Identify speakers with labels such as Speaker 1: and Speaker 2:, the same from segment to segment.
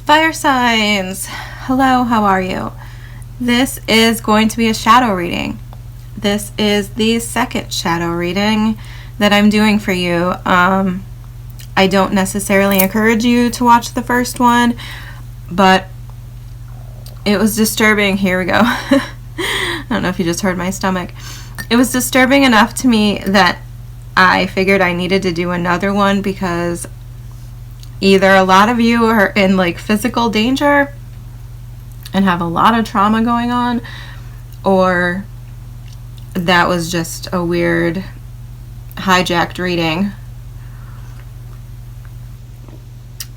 Speaker 1: Fire signs, hello, how are you? This is going to be a shadow reading. This is the second shadow reading that I'm doing for you. I don't necessarily encourage you to watch the first one, but it was disturbing. Here we go. I don't know if you just heard my stomach. It was disturbing enough to me that I figured I needed to do another one because either a lot of you are in like physical danger and have a lot of trauma going on, or that was just a weird hijacked reading.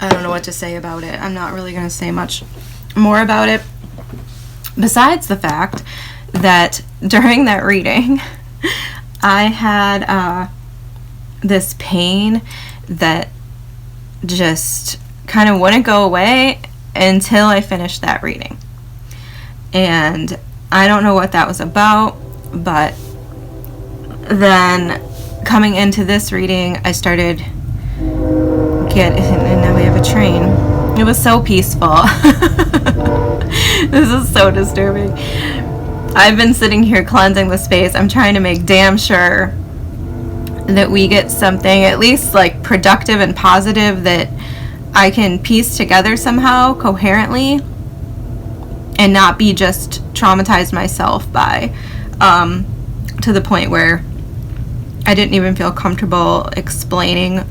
Speaker 1: I don't know what to say about it. I'm not really going to say much more about it besides the fact that during that reading I had this pain that just kind of wouldn't go away until I finished that reading. And I don't know what that was about, but then coming into this reading, I started and now we have a train. It was so peaceful. This is so disturbing. I've been sitting here cleansing the space. I'm trying to make damn sure that we get something at least like productive and positive that I can piece together somehow coherently and not be just traumatized myself by to the point where I didn't even feel comfortable explaining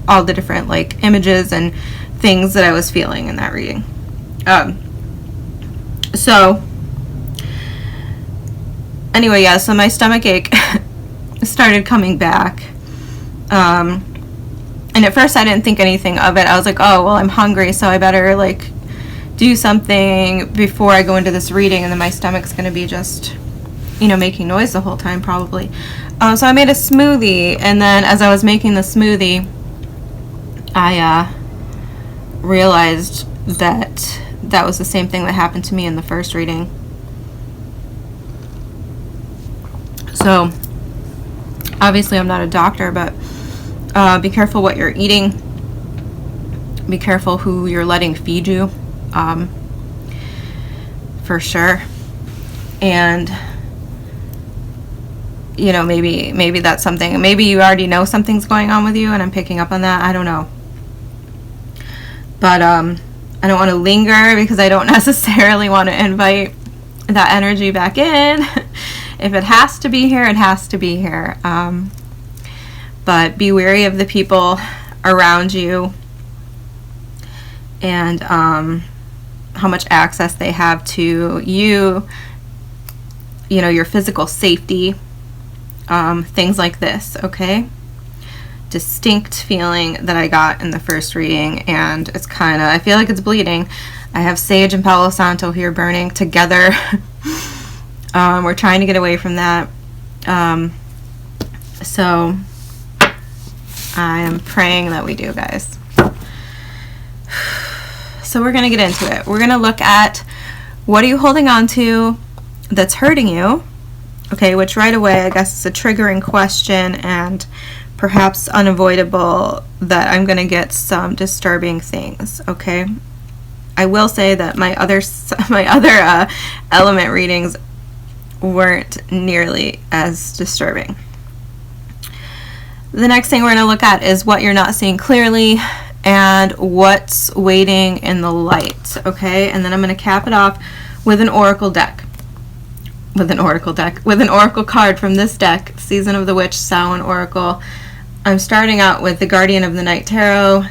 Speaker 1: all the different like images and things that I was feeling in that reading. So anyway, yeah, so my stomach ache started coming back. And at first I didn't think anything of it. I was like, oh, well, I'm hungry, so I better like do something before I go into this reading, and then my stomach's going to be just, you know, making noise the whole time probably. So I made a smoothie, and then as I was making the smoothie, I realized that that was the same thing that happened to me in the first reading. So obviously I'm not a doctor, but be careful what you're eating. Be careful who you're letting feed you, for sure. And you know, maybe that's something. Maybe you already know something's going on with you, and I'm picking up on that. I don't know. But I don't want to linger because I don't necessarily want to invite that energy back in. If it has to be here, it has to be here. But be wary of the people around you and how much access they have to you, you know, your physical safety, things like this, okay? Distinct feeling that I got in the first reading, and it's kind of, I feel like it's bleeding. I have sage and Palo Santo here burning together. We're trying to get away from that. So I am praying that we do, guys. So we're going to get into it. We're going to look at what are you holding on to that's hurting you, okay, which right away I guess is a triggering question and perhaps unavoidable that I'm going to get some disturbing things, okay? I will say that my other element readings weren't nearly as disturbing. The next thing we're going to look at is what you're not seeing clearly and what's waiting in the light, okay? And then I'm going to cap it off with an oracle deck. With an oracle card from this deck, Season of the Witch, Samhain Oracle. I'm starting out with the Guardian of the Night Tarot,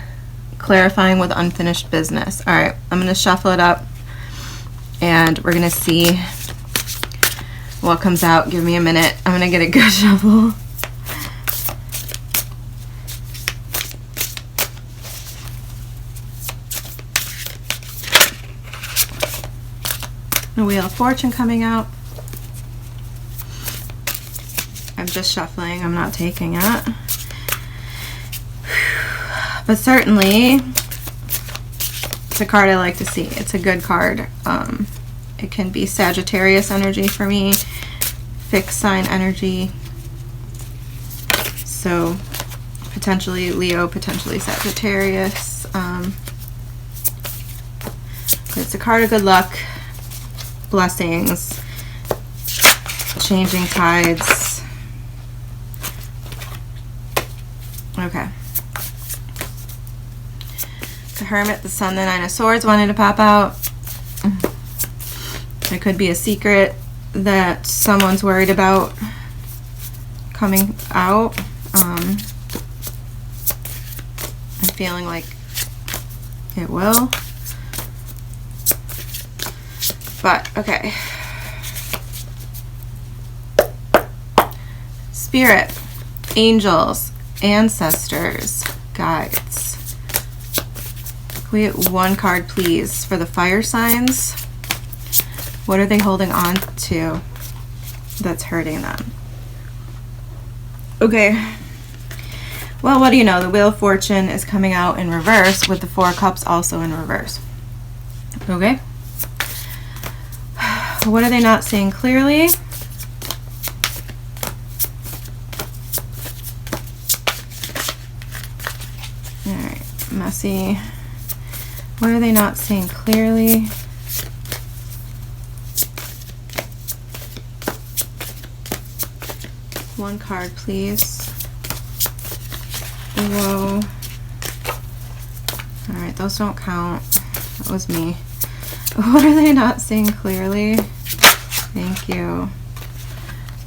Speaker 1: clarifying with unfinished business. All right, I'm going to shuffle it up, and we're going to see what comes out. Give me a minute. I'm going to get a good shuffle. The Wheel of Fortune coming out. I'm just shuffling. I'm not taking it. But certainly, it's a card I like to see. It's a good card. It can be Sagittarius energy for me, fixed sign energy. So potentially Leo, potentially Sagittarius. It's a card of good luck, blessings, changing tides. Okay. The Hermit, the Sun, the Nine of Swords wanted to pop out. It could be a secret that someone's worried about coming out. I'm feeling like it will. But, okay. Spirit, angels, ancestors, guides. Can we get one card, please, for the fire signs? What are they holding on to that's hurting them? Okay. Well, what do you know? The Wheel of Fortune is coming out in reverse with the Four of Cups also in reverse. Okay. What are they not seeing clearly? All right, messy. What are they not seeing clearly? One card, please. Whoa. Alright, those don't count. That was me. What are they not seeing clearly? Thank you.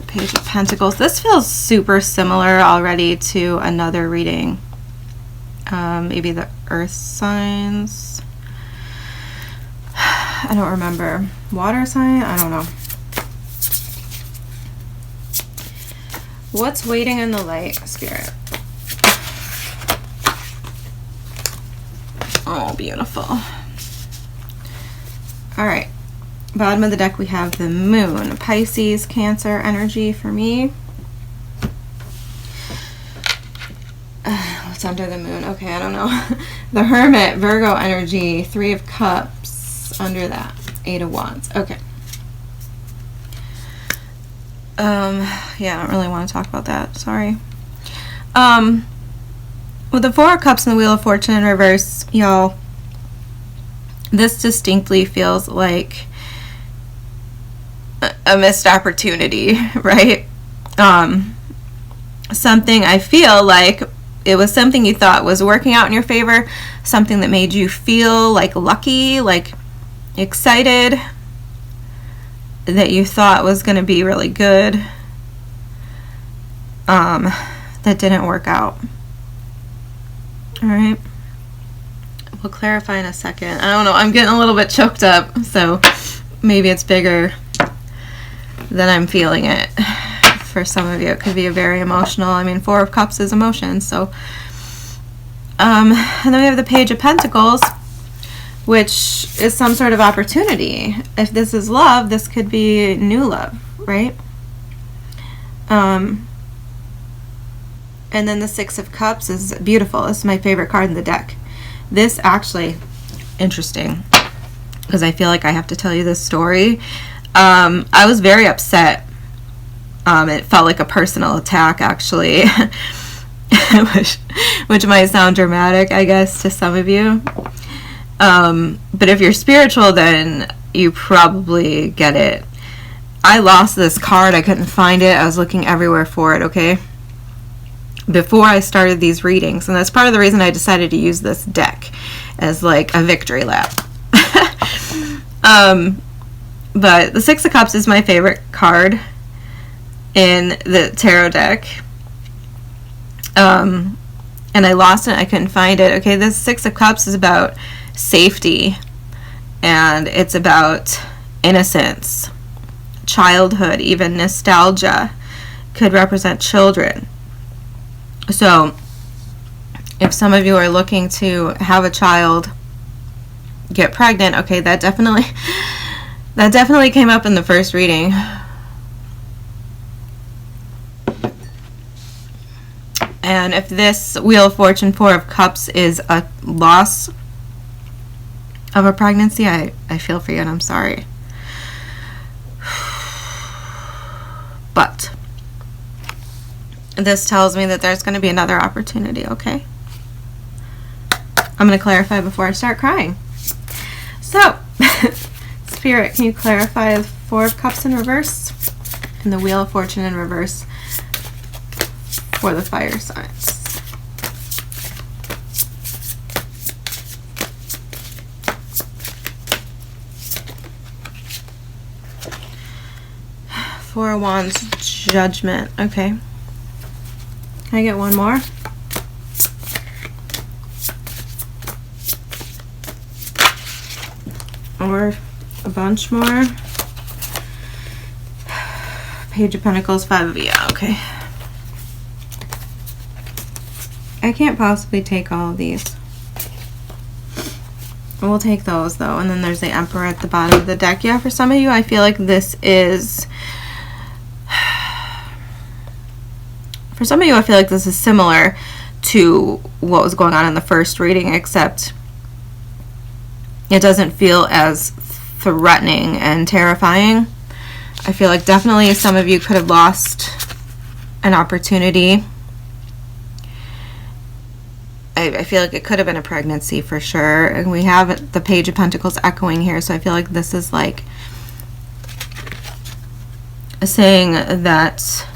Speaker 1: Page of Pentacles. This feels super similar already to another reading. Maybe the Earth signs. I don't remember. Water sign? I don't know. What's waiting in the light, Spirit? Oh, beautiful. All right. Bottom of the deck, we have the Moon. Pisces, Cancer energy for me. What's under the Moon? Okay, I don't know. The Hermit, Virgo energy. Three of Cups under that. Eight of Wands. Okay. Yeah, I don't really want to talk about that. Sorry. With the Four of Cups and the Wheel of Fortune in reverse, y'all, this distinctly feels like a missed opportunity, right? Something I feel like it was something you thought was working out in your favor, something that made you feel like lucky, like excited, that you thought was going to be really good, that didn't work out. All right. We'll clarify in a second. I don't know. I'm getting a little bit choked up, so maybe it's bigger than I'm feeling it. For some of you, it could be a very emotional. I mean, Four of Cups is emotion, so. And then we have the Page of Pentacles, which is some sort of opportunity. If this is love, this could be new love, right? And then the Six of Cups is beautiful. This is my favorite card in the deck. This actually, interesting, because I feel like I have to tell you this story. I was very upset. It felt like a personal attack, actually, which might sound dramatic, I guess, to some of you. But if you're spiritual, then you probably get it. I lost this card. I couldn't find it. I was looking everywhere for it, okay? Before I started these readings. And that's part of the reason I decided to use this deck as like a victory lap. But the Six of Cups is my favorite card in the tarot deck. And I lost it. I couldn't find it. Okay, this Six of Cups is about safety, and it's about innocence, childhood, even nostalgia. Could represent children. So if some of you are looking to have a child, get pregnant, okay, that definitely came up in the first reading. And if this Wheel of Fortune, Four of Cups, is a loss of a pregnancy, I feel for you and I'm sorry. But this tells me that there's going to be another opportunity, okay? I'm going to clarify before I start crying. So, Spirit, can you clarify the Four of Cups in reverse and the Wheel of Fortune in reverse for the fire signs? Four of Wands, Judgment. Okay. Can I get one more? Or a bunch more? Page of Pentacles, Five of, yeah, okay. I can't possibly take all of these. We'll take those though. And then there's the Emperor at the bottom of the deck. Yeah, for some of you, I feel like this is... For some of you, I feel like this is similar to what was going on in the first reading, except it doesn't feel as threatening and terrifying. I feel like definitely some of you could have lost an opportunity. I feel like it could have been a pregnancy for sure. And we have the Page of Pentacles echoing here, so I feel like this is like saying that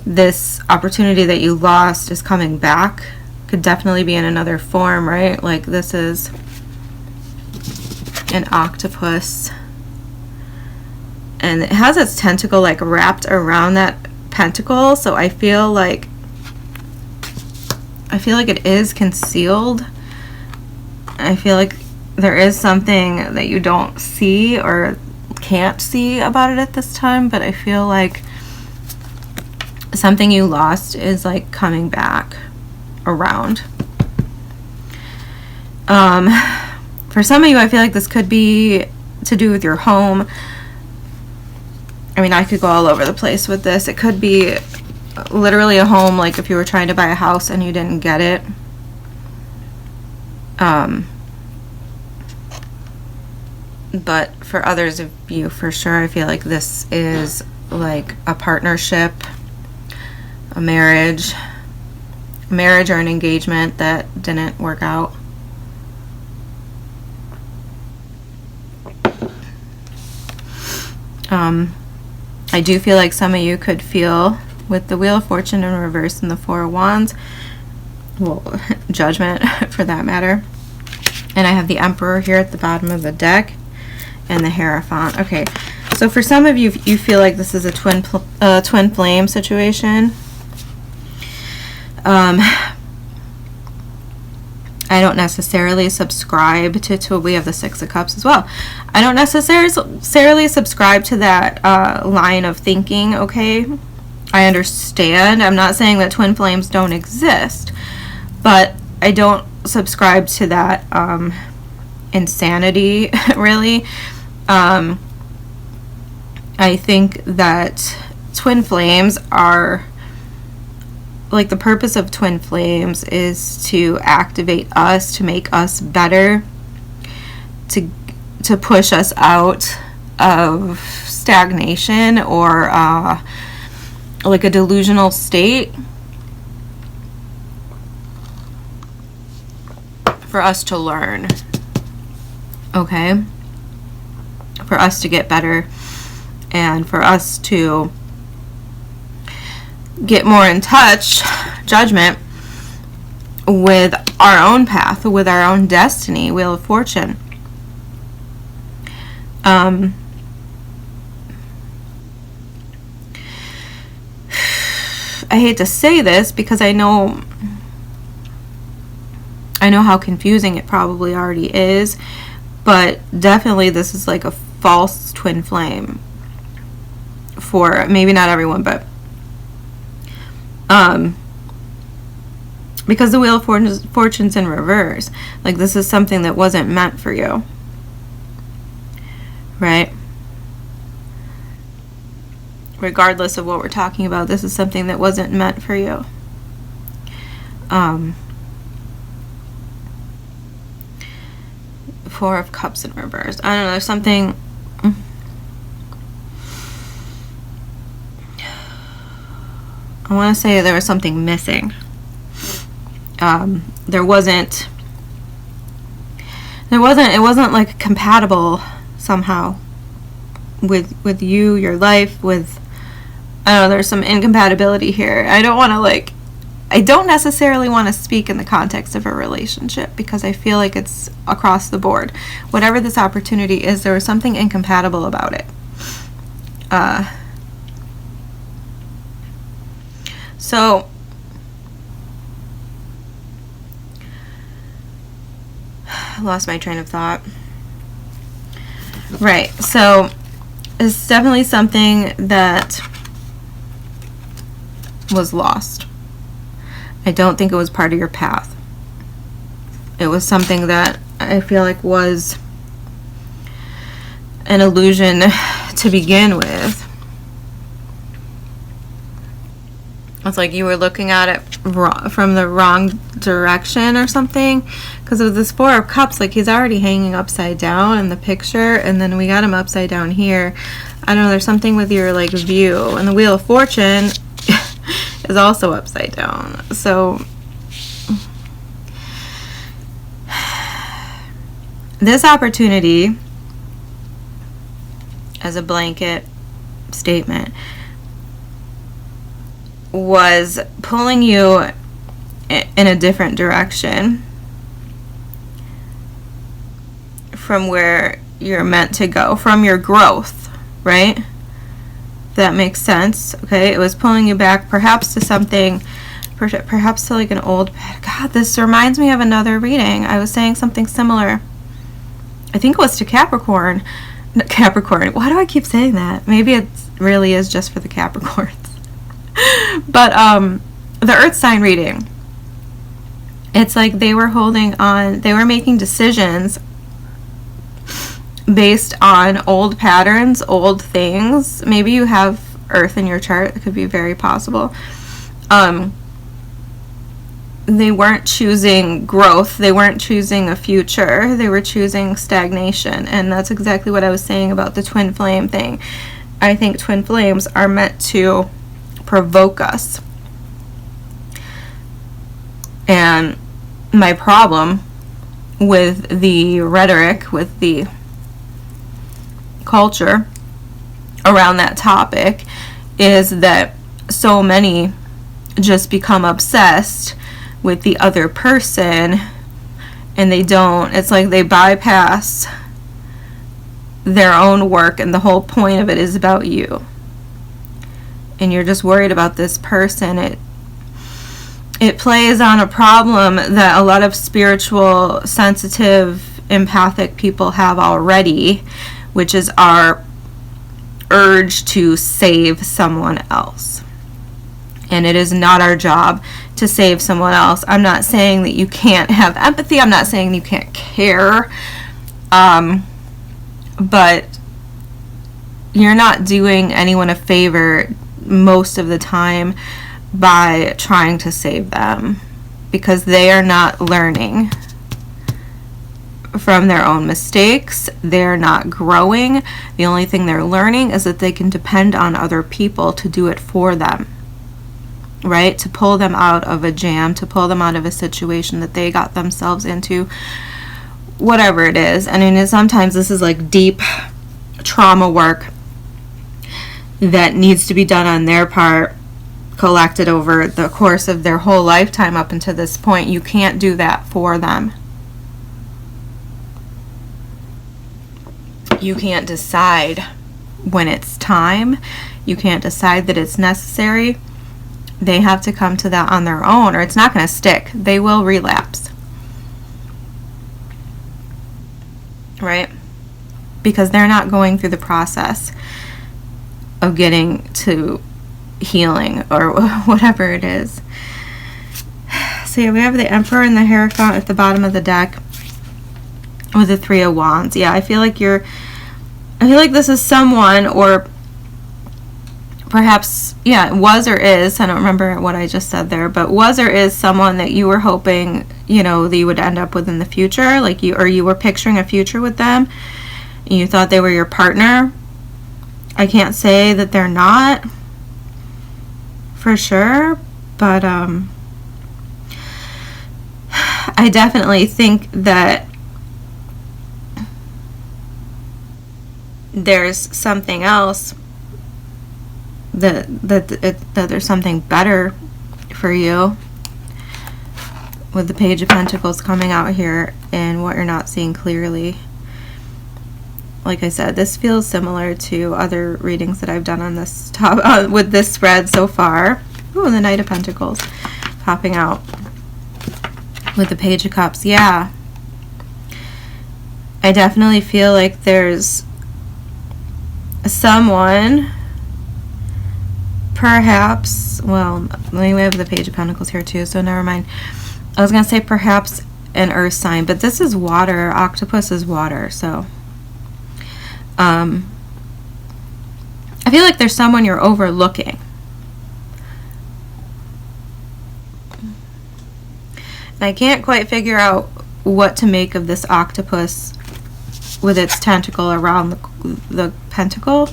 Speaker 1: this opportunity that you lost is coming back. Could definitely be in another form, right? Like this is an octopus, and it has its tentacle like wrapped around that pentacle, so I feel like it is concealed. I feel like there is something that you don't see or can't see about it at this time, but I feel like something you lost is like coming back around. For some of you, I feel like this could be to do with your home. I mean, I could go all over the place with this. It could be literally a home, like if you were trying to buy a house and you didn't get it. But for others of you, for sure, I feel like this is like a partnership, a marriage or an engagement that didn't work out. I do feel like some of you could feel with the Wheel of Fortune in reverse and the Four of Wands, well, Judgment for that matter. And I have the Emperor here at the bottom of the deck and the Hierophant. Okay, so for some of you, you feel like this is a twin flame situation. I don't necessarily subscribe to we have the Six of Cups as well. I don't necessarily subscribe to that line of thinking, okay? I understand. I'm not saying that twin flames don't exist, but I don't subscribe to that insanity, really. I think that twin flames are... like the purpose of twin flames is to activate us, to make us better, to push us out of stagnation or like a delusional state, for us to learn, okay? For us to get better and for us to get more in touch, Judgment, with our own path, with our own destiny, Wheel of Fortune. I hate to say this because I know how confusing it probably already is, but definitely this is like a false twin flame for maybe not everyone, but because the Wheel of Fortune's in reverse, like this is something that wasn't meant for you, right? Regardless of what we're talking about, this is something that wasn't meant for you. Four of Cups in reverse. I don't know, there's something... I want to say there was something missing. It wasn't like a compatible somehow with you, your life, with, I don't know, there's some incompatibility here. I don't necessarily want to speak in the context of a relationship because I feel like it's across the board. Whatever this opportunity is, there was something incompatible about it. So I lost my train of thought. Right, so it's definitely something that was lost. I don't think it was part of your path. It was something that I feel like was an illusion to begin with. It's like you were looking at it from the wrong direction or something. Because with this Four of Cups, like he's already hanging upside down in the picture. And then we got him upside down here. I don't know, there's something with your like view. And the Wheel of Fortune is also upside down. So this opportunity, as a blanket statement, was pulling you in a different direction from where you're meant to go, from your growth, right? That makes sense. Okay, it was pulling you back perhaps to something, perhaps to like an old, God, this reminds me of another reading. I was saying something similar. I think it was to Capricorn. Why do I keep saying that? Maybe it really is just for the Capricorns. But the Earth sign reading, it's like they were holding on, they were making decisions based on old patterns, old things. Maybe you have Earth in your chart. It could be very possible. They weren't choosing growth. They weren't choosing a future. They were choosing stagnation. And that's exactly what I was saying about the twin flame thing. I think twin flames are meant to provoke us. And my problem with the rhetoric, with the culture around that topic, is that so many just become obsessed with the other person, and it's like they bypass their own work, and the whole point of it is about you. And you're just worried about this person. It plays on a problem that a lot of spiritual, sensitive, empathic people have already, which is our urge to save someone else. And it is not our job to save someone else. I'm not saying that you can't have empathy. I'm not saying you can't care. But you're not doing anyone a favor most of the time by trying to save them, because they are not learning from their own mistakes. They're not growing. The only thing they're learning is that they can depend on other people to do it for them, right? To pull them out of a jam, to pull them out of a situation that they got themselves into, whatever it is. I mean, sometimes this is like deep trauma work that needs to be done on their part, collected over the course of their whole lifetime up until this point. You can't do that for them. You can't decide when it's time. You can't decide that it's necessary. They have to come to that on their own, or it's not going to stick. They will relapse. Right? Because they're not going through the process of getting to healing or whatever it is. So yeah, we have the Emperor and the Hierophant at the bottom of the deck with the Three of Wands. Yeah, I feel like this is someone, or perhaps, yeah, was or is, I don't remember what I just said there, but was or is someone that you were hoping, that you would end up with in the future, you were picturing a future with them, and you thought they were your partner. I can't say that they're not for sure, but I definitely think that there's something else, that there's something better for you, with the Page of Pentacles coming out here and what you're not seeing clearly. Like I said, this feels similar to other readings that I've done on this top with this spread so far. Ooh, the Knight of Pentacles popping out with the Page of Cups. Yeah, I definitely feel like there's someone, perhaps, well, we have the Page of Pentacles here too, so never mind. I was going to say perhaps an earth sign, but this is water. Octopus is water, so I feel like there's someone you're overlooking. And I can't quite figure out what to make of this octopus with its tentacle around the pentacle.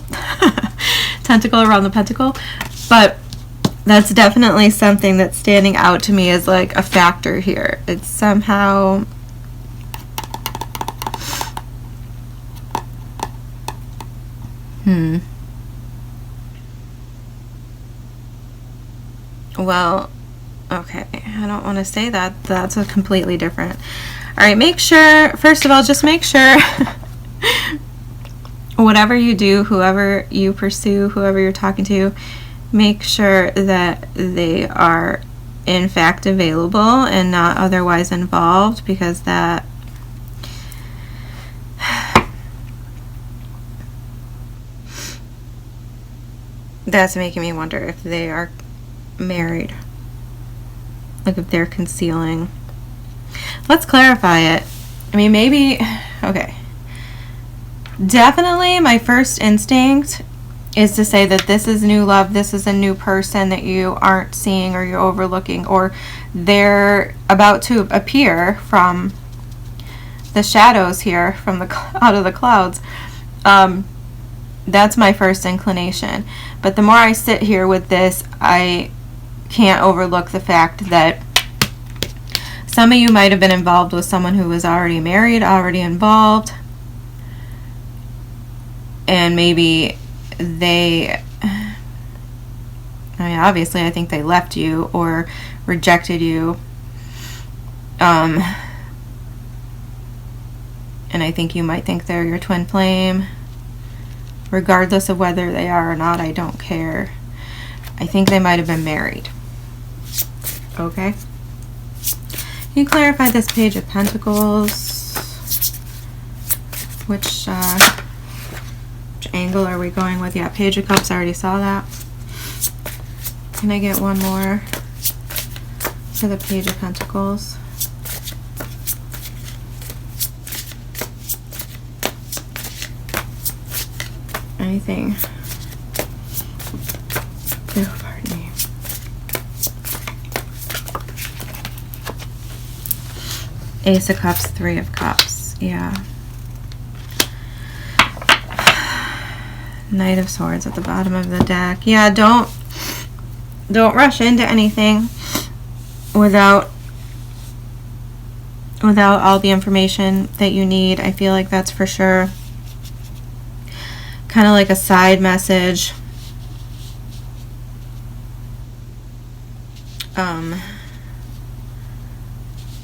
Speaker 1: Tentacle around the pentacle. But that's definitely something that's standing out to me as like a factor here. It's somehow... Well, okay, I don't want to say that. That's a completely different. All right, make sure, first of all, just make sure whatever you do, whoever you pursue, whoever you're talking to, make sure that they are in fact available and not otherwise involved, because that's making me wonder if they are married, like if they're concealing. Let's clarify it. I mean, maybe, okay, definitely my first instinct is to say that this is new love, this is a new person that you aren't seeing or you're overlooking, or they're about to appear from the shadows here, from the out of the clouds. That's my first inclination. But the more I sit here with this, I can't overlook the fact that some of you might have been involved with someone who was already married, already involved, and maybe they, I mean, obviously I think they left you or rejected you, and I think you might think they're your twin flame. Regardless of whether they are or not, I don't care. I think they might have been married. Okay? Can you clarify this Page of Pentacles? Which angle are we going with? Yeah, Page of Cups, I already saw that. Can I get one more for the Page of Pentacles? Anything. Oh, pardon me. Ace of Cups, Three of Cups. Yeah. Knight of Swords at the bottom of the deck. Yeah, don't rush into anything without all the information that you need. I feel like that's for sure kind of like a side message.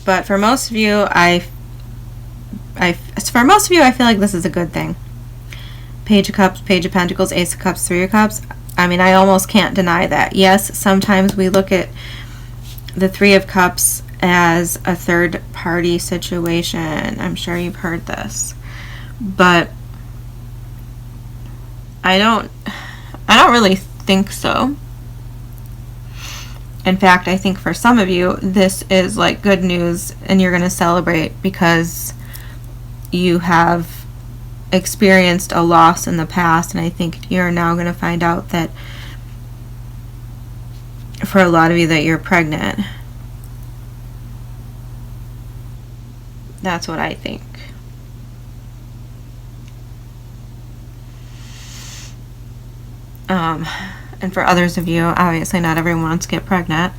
Speaker 1: But for most of you, I feel like this is a good thing. Page of Cups, Page of Pentacles, Ace of Cups, Three of Cups. I mean, I almost can't deny that. Yes, sometimes we look at the Three of Cups as a third party situation. I'm sure you've heard this. But I don't really think so. In fact, I think for some of you, this is like good news and you're going to celebrate because you have experienced a loss in the past, and I think you're now going to find out that for a lot of you that you're pregnant. That's what I think. And for others of you, obviously not everyone wants to get pregnant.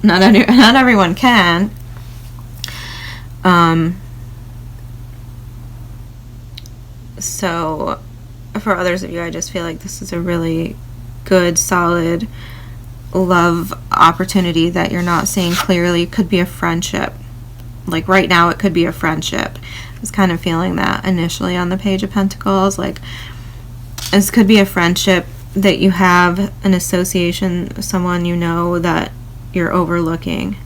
Speaker 1: not everyone can. So for others of you, I just feel like this is a really good, solid love opportunity that you're not seeing clearly. It could be a friendship. Like right now, it could be a friendship. I was kind of feeling that initially on the Page of Pentacles. Like, this could be a friendship that you have, an association, someone you know that you're overlooking.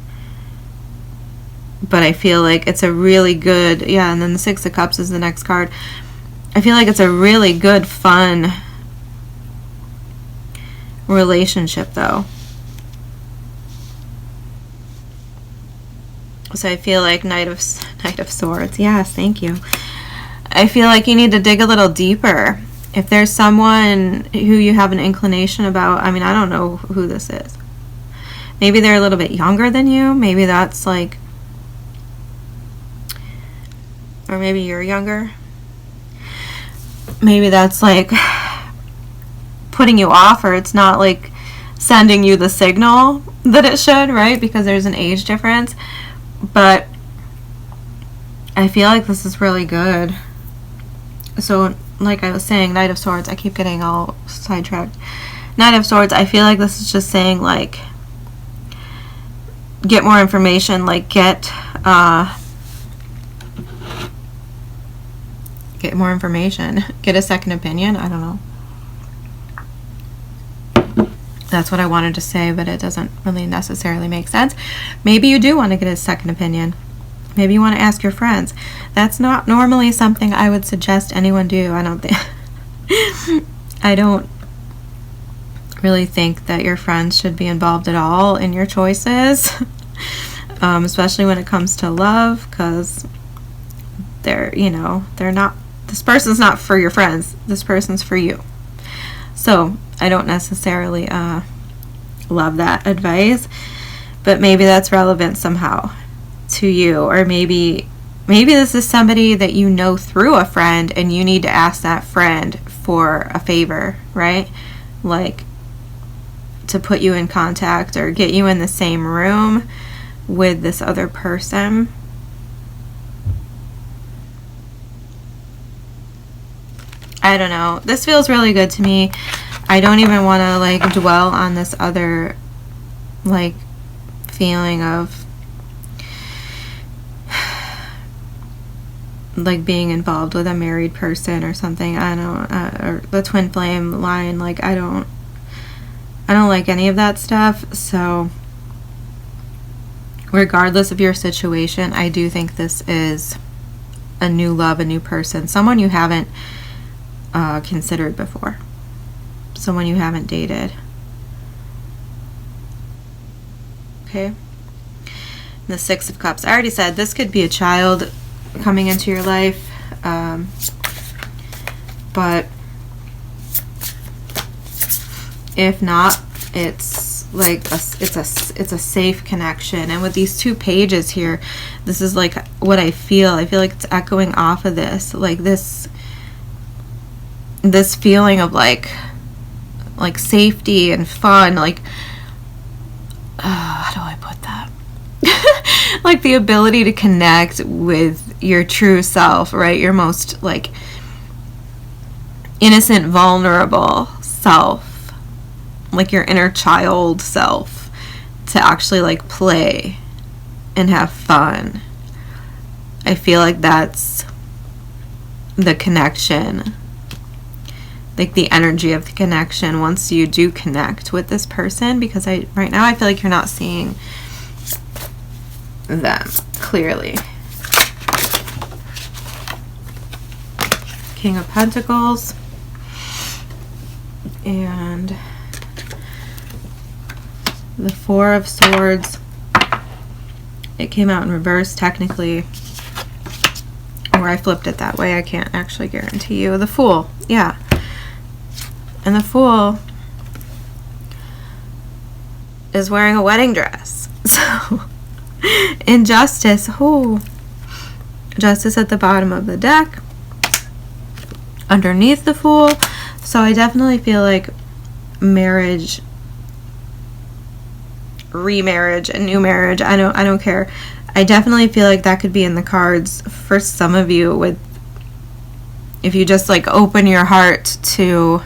Speaker 1: But I feel like it's a really good, yeah, and then the Six of Cups is the next card. I feel like it's a really good, fun relationship, though. So I feel like Knight of Swords. Yes, thank you. I feel like you need to dig a little deeper. If there's someone who you have an inclination about, I mean, I don't know who this is. Maybe they're a little bit younger than you. Maybe that's like, or maybe you're younger. Maybe that's like putting you off, or it's not like sending you the signal that it should, right? Because there's an age difference. But I feel like this is really good. So, like I was saying, Knight of Swords, I keep getting all sidetracked. Knight of Swords, I feel like this is just saying, like, get more information, like, get more information. Get a second opinion. I don't know. That's what I wanted to say, but it doesn't really necessarily make sense. Maybe you do want to get a second opinion. Maybe you want to ask your friends. That's not normally something I would suggest anyone do. I don't think I don't really think that your friends should be involved at all in your choices, especially when it comes to love, because they're not, this person's not for your friends. This person's for you. So I don't necessarily love that advice, but maybe that's relevant somehow to you. Or maybe this is somebody that you know through a friend, and you need to ask that friend for a favor, right? Like to put you in contact or get you in the same room with this other person. I don't know. This feels really good to me. I don't even want to like dwell on this other like feeling of like being involved with a married person or something. I don't or the twin flame line. Like I don't like any of that stuff. So regardless of your situation, I do think this is a new love, a new person, someone you haven't considered before, someone you haven't dated. Okay. The Six of Cups, I already said this could be a child coming into your life, but if not, it's like it's a safe connection. And with these two pages here, this is like what I feel like it's echoing off of this, like this feeling of like safety and fun, like how do I put that? Like the ability to connect with your true self, right? Your most like innocent, vulnerable self, like your inner child self, to actually like play and have fun. I feel like that's the connection, like the energy of the connection once you do connect with this person, because right now I feel like you're not seeing them clearly. King of Pentacles and the Four of Swords. It came out in reverse technically, or I flipped it that way. I can't actually guarantee you. The Fool, yeah. And the Fool is wearing a wedding dress. So Injustice, Justice at the bottom of the deck, underneath the Fool. So I definitely feel like marriage, remarriage, a new marriage, I don't care. I definitely feel like that could be in the cards for some of you with if you just like open your heart to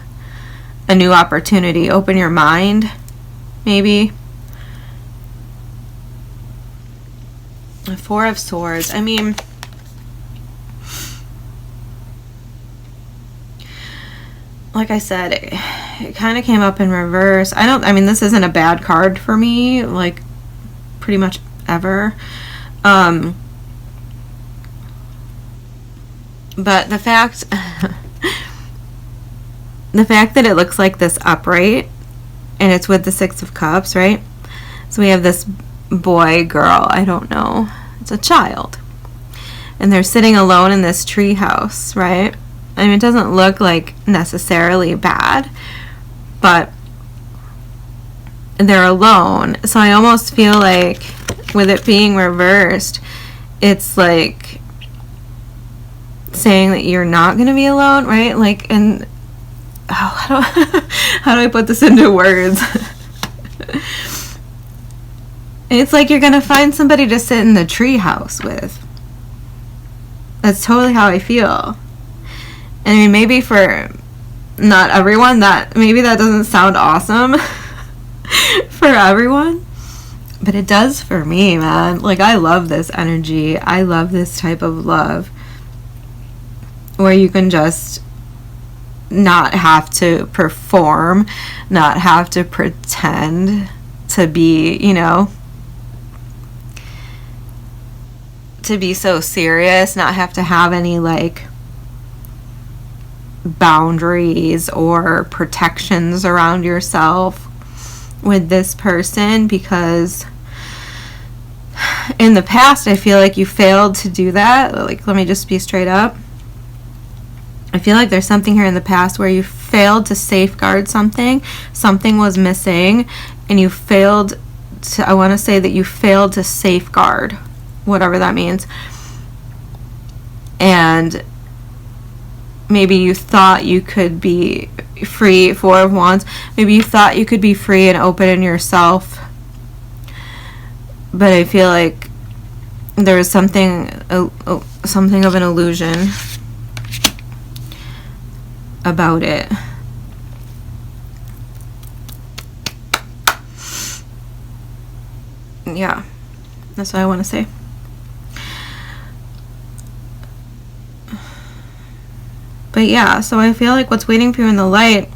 Speaker 1: a new opportunity, open your mind, maybe. The Four of Swords. I mean, like I said, it kind of came up in reverse. I mean, this isn't a bad card for me, like, pretty much ever. But the fact that it looks like this upright, and it's with the Six of Cups, right? So we have this boy, girl, I don't know. It's a child. And they're sitting alone in this tree house, right? I mean, it doesn't look like necessarily bad, but they're alone. So I almost feel like with it being reversed, it's like saying that you're not going to be alone, right? Like, and how do I put this into words? It's like you're going to find somebody to sit in the tree house with. That's totally how I feel. I mean, maybe for not everyone, maybe that doesn't sound awesome for everyone, but it does for me, man. Like, I love this energy. I love this type of love where you can just not have to perform, not have to pretend to be, you know, to be so serious, not have to have any, like, boundaries or protections around yourself with this person, because in the past I feel like you failed to do that. Like, let me just be straight up. I feel like there's something here in the past where you failed to safeguard something was missing, and you failed to, I want to say that you failed to safeguard, whatever that means. And maybe you thought you could be free, Four of Wands. Maybe you thought you could be free and open in yourself. But I feel like there was something of an illusion about it. Yeah, that's what I want to say. But yeah, so I feel like what's waiting for you in the light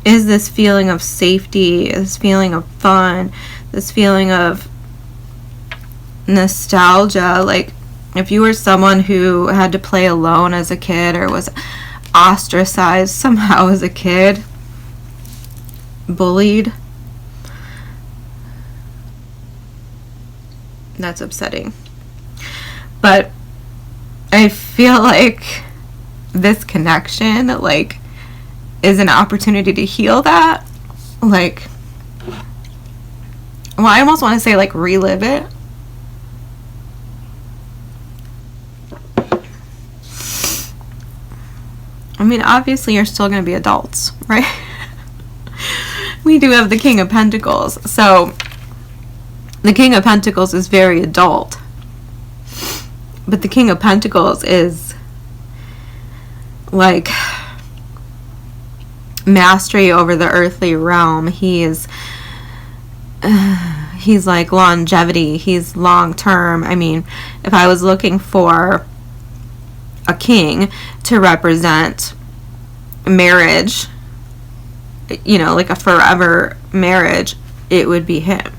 Speaker 1: is this feeling of safety, this feeling of fun, this feeling of nostalgia. Like, if you were someone who had to play alone as a kid or was ostracized somehow as a kid, bullied, that's upsetting. But I feel like this connection, like, is an opportunity to heal that. Like, well, I almost want to say, like, relive it. I mean, obviously you're still going to be adults, right? We do have the King of Pentacles. So the King of Pentacles is very adult. But the King of Pentacles is like mastery over the earthly realm. He's like longevity. He's long term. I mean, if I was looking for a king to represent marriage, you know, like a forever marriage, it would be him.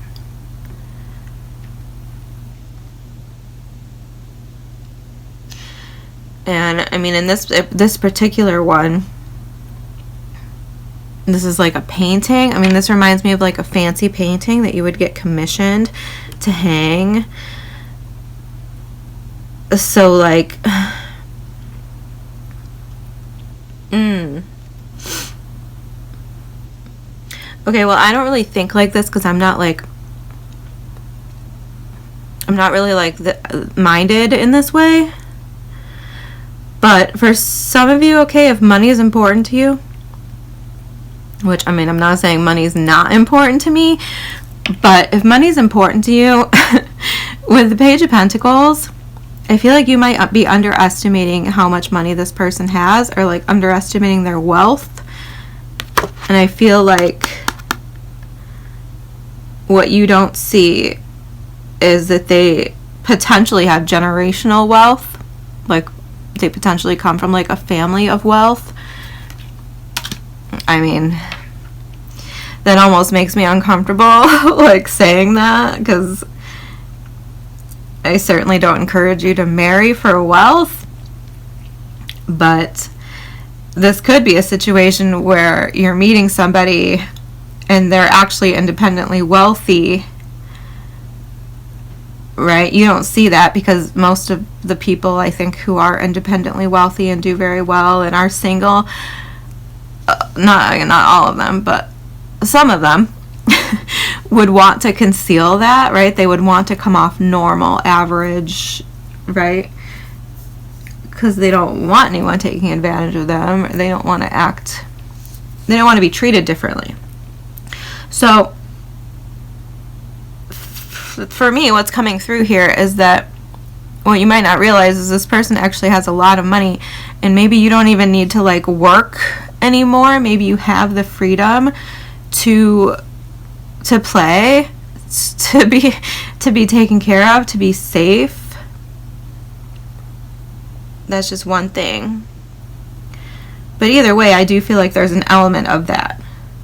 Speaker 1: And I mean, in this particular one, this is like a painting. I mean, this reminds me of like a fancy painting that you would get commissioned to hang. So like, okay, well, I don't really think like this because I'm not really like minded in this way. But for some of you, okay, if money is important to you, which, I mean, I'm not saying money is not important to me, but if money is important to you, with the Page of Pentacles, I feel like you might be underestimating how much money this person has, or like underestimating their wealth. And I feel like what you don't see is that they potentially have generational wealth. Like they potentially come from like a family of wealth. I mean, that almost makes me uncomfortable like saying that, because I certainly don't encourage you to marry for wealth, but this could be a situation where you're meeting somebody and they're actually independently wealthy, right? You don't see that because most of the people, I think, who are independently wealthy and do very well and are single, not all of them, but some of them, would want to conceal that, right? They would want to come off normal, average, right? Because they don't want anyone taking advantage of them. They don't want to be treated differently. So for me, what's coming through here is that what you might not realize is this person actually has a lot of money, and maybe you don't even need to like work anymore. Maybe you have the freedom to play, to be taken care of, to be safe. That's just one thing. But either way, I do feel like there's an element of that.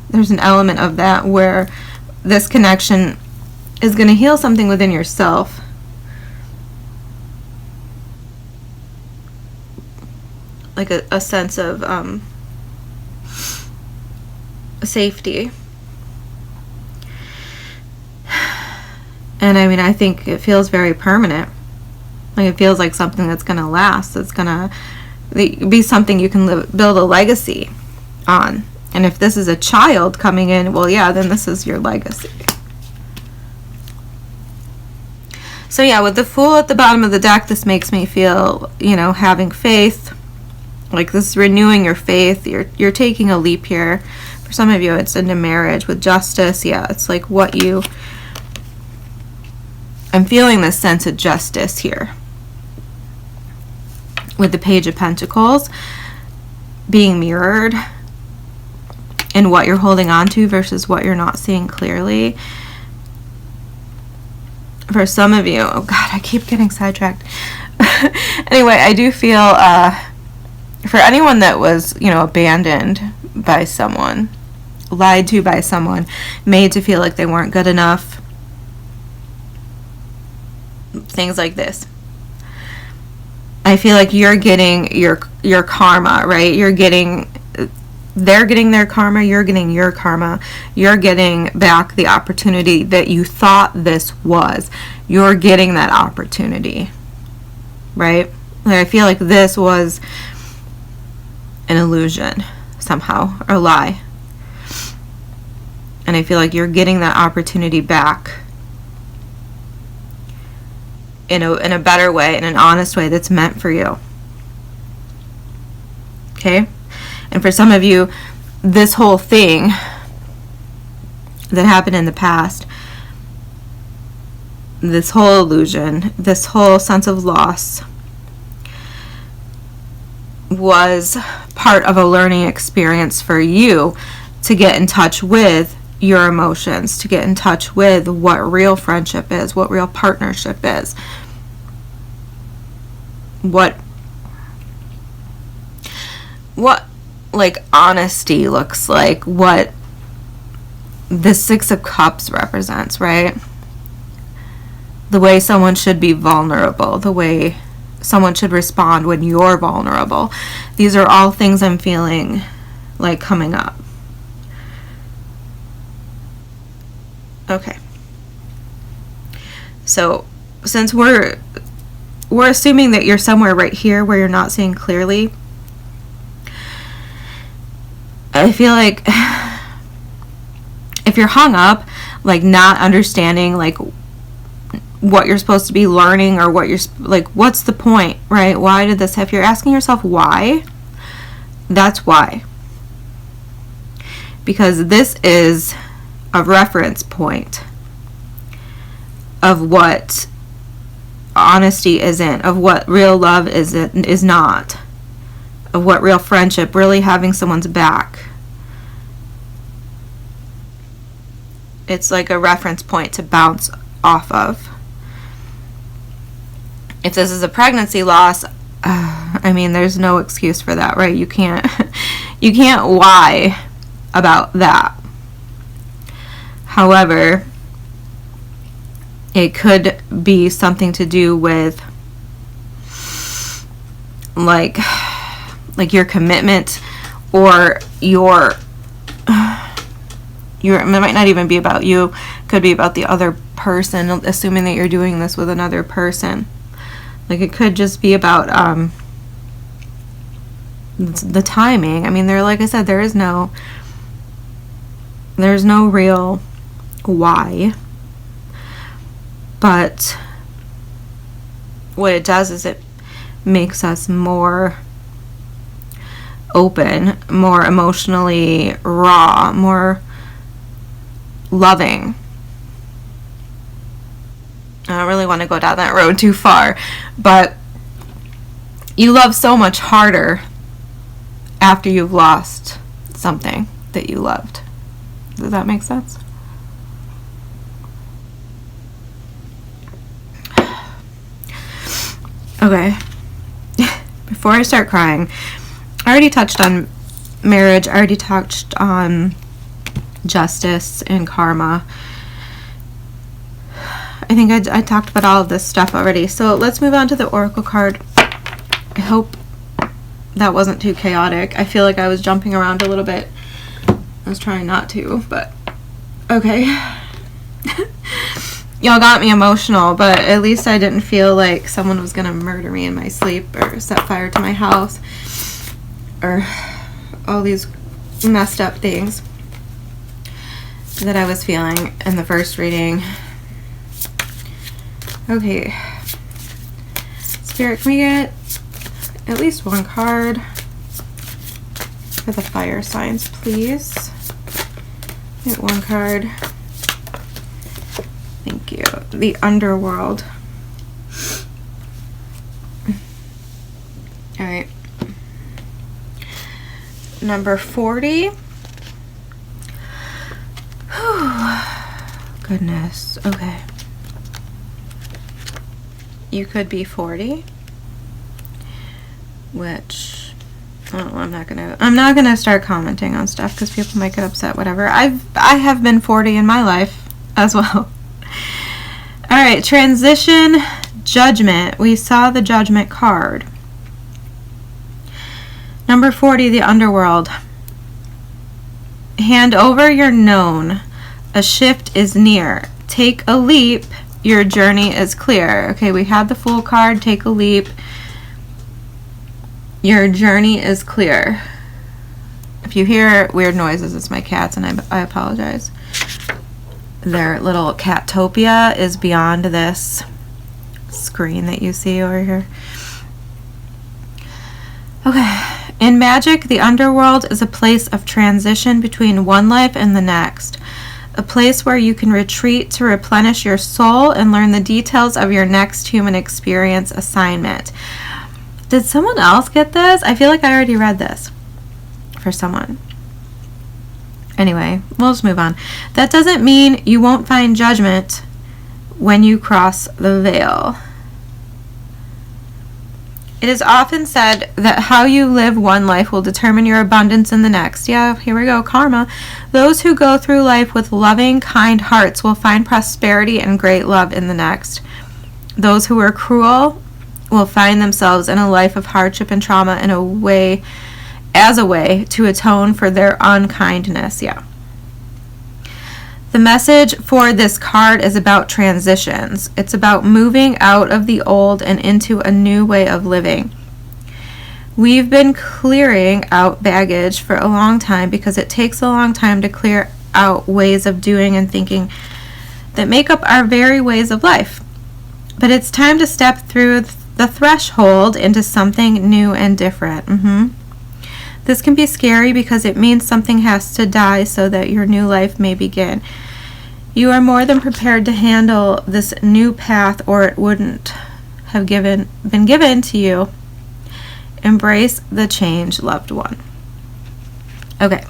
Speaker 1: There's an element of that where this connection is going to heal something within yourself. Like a sense of safety. And I mean, I think it feels very permanent. Like it feels like something that's going to last. It's going to be something you can build a legacy on. And if this is a child coming in, well, yeah, then this is your legacy. So yeah, with the Fool at the bottom of the deck, this makes me feel, having faith. Like this is renewing your faith. You're taking a leap here. For some of you, it's into marriage with justice. Yeah, it's like I'm feeling this sense of justice here. With the Page of Pentacles being mirrored in what you're holding on to versus what you're not seeing clearly. For some of you, oh God, I keep getting sidetracked. Anyway, I do feel for anyone that was, abandoned by someone, lied to by someone, made to feel like they weren't good enough, things like this. I feel like you're getting your karma, right? They're getting their karma, you're getting your karma. You're getting back the opportunity that you thought this was. You're getting that opportunity, right? Like I feel like this was an illusion somehow, or lie. And I feel like you're getting that opportunity back in a better way, in an honest way that's meant for you. Okay? And for some of you, this whole thing that happened in the past, this whole illusion, this whole sense of loss, was part of a learning experience for you to get in touch with your emotions, to get in touch with what real friendship is, what real partnership is, what like honesty looks like, what the Six of Cups represents, right? The way someone should be vulnerable, the way someone should respond when you're vulnerable. These are all things I'm feeling like coming up. Okay. So since we're assuming that you're somewhere right here where you're not seeing clearly, I feel like if you're hung up, like not understanding like what you're supposed to be learning, or what you're like, what's the point, right? Why did this happen? If you're asking yourself why, that's why. Because this is a reference point of what honesty isn't, of what real love is not, of what real friendship, really having someone's back. It's like a reference point to bounce off of. If this is a pregnancy loss, I mean, there's no excuse for that, right? You can't lie about that. However, it could be something to do with like your commitment, or your it might not even be about you. It could be about the other person, assuming that you're doing this with another person. Like, it could just be about the timing. I mean, like I said, there's no real why. But what it does is it makes us more open, more emotionally raw, more loving. I don't really want to go down that road too far, but you love so much harder after you've lost something that you loved. Does that make sense? Okay. Before I start crying, I already touched on marriage. I already touched on justice and karma. I think I talked about all of this stuff already. So let's move on to the Oracle card. I hope that wasn't too chaotic. I feel like I was jumping around a little bit. I was trying not to, but okay. Y'all got me emotional, but at least I didn't feel like someone was gonna murder me in my sleep or set fire to my house or all these messed up things that I was feeling in the first reading. Okay. Spirit, can we get at least one card for the fire signs, please? Get one card. Thank you. The underworld. All right. Number 40. Goodness. Okay. You could be 40, which I'm not gonna start commenting on stuff because people might get upset. Whatever. I have been 40 in my life as well. All right, transition, judgment. We saw the judgment card. Number 40, the underworld. Hand over your known. A shift is near. Take a leap. Your journey is clear. Okay, we had the Fool card. Take a leap. Your journey is clear. If you hear weird noises, it's my cats, and I apologize. Their little catopia is beyond this screen that you see over here. Okay. In magic, the underworld is a place of transition between one life and the next. A place where you can retreat to replenish your soul and learn the details of your next human experience assignment. Did someone else get this? I feel like I already read this for someone. Anyway, we'll just move on. That doesn't mean you won't find judgment when you cross the veil. It is often said that how you live one life will determine your abundance in the next. Yeah, here we go, karma. Those who go through life with loving, kind hearts will find prosperity and great love in the next. Those who are cruel will find themselves in a life of hardship and trauma as a way to atone for their unkindness. Yeah. The message for this card is about transitions. It's about moving out of the old and into a new way of living. We've been clearing out baggage for a long time because it takes a long time to clear out ways of doing and thinking that make up our very ways of life. But it's time to step through the threshold into something new and different. This can be scary because it means something has to die so that your new life may begin. You are more than prepared to handle this new path, or it wouldn't have been given to you. Embrace the change, loved one. Okay.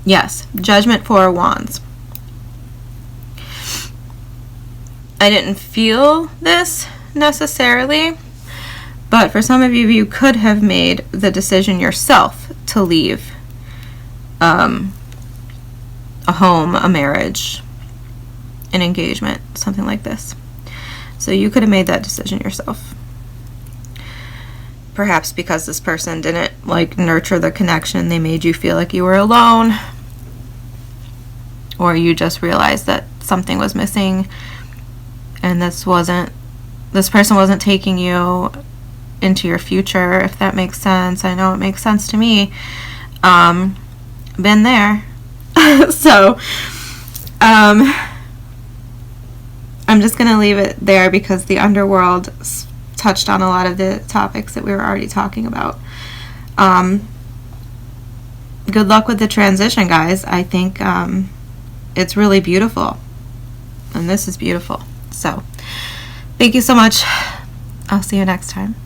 Speaker 1: Yes, Judgment, Four of Wands. I didn't feel this necessarily, but for some of you, you could have made the decision yourself to leave a home, a marriage, an engagement, something like this. So you could have made that decision yourself. Perhaps because this person didn't nurture the connection, they made you feel like you were alone, or you just realized that something was missing, and this person wasn't taking you into your future, if that makes sense. I know it makes sense to me. Been there. So I'm just gonna leave it there because the underworld touched on a lot of the topics that we were already talking about. Good luck with the transition, guys. I think it's really beautiful, and this is beautiful. So thank you so much. I'll see you next time.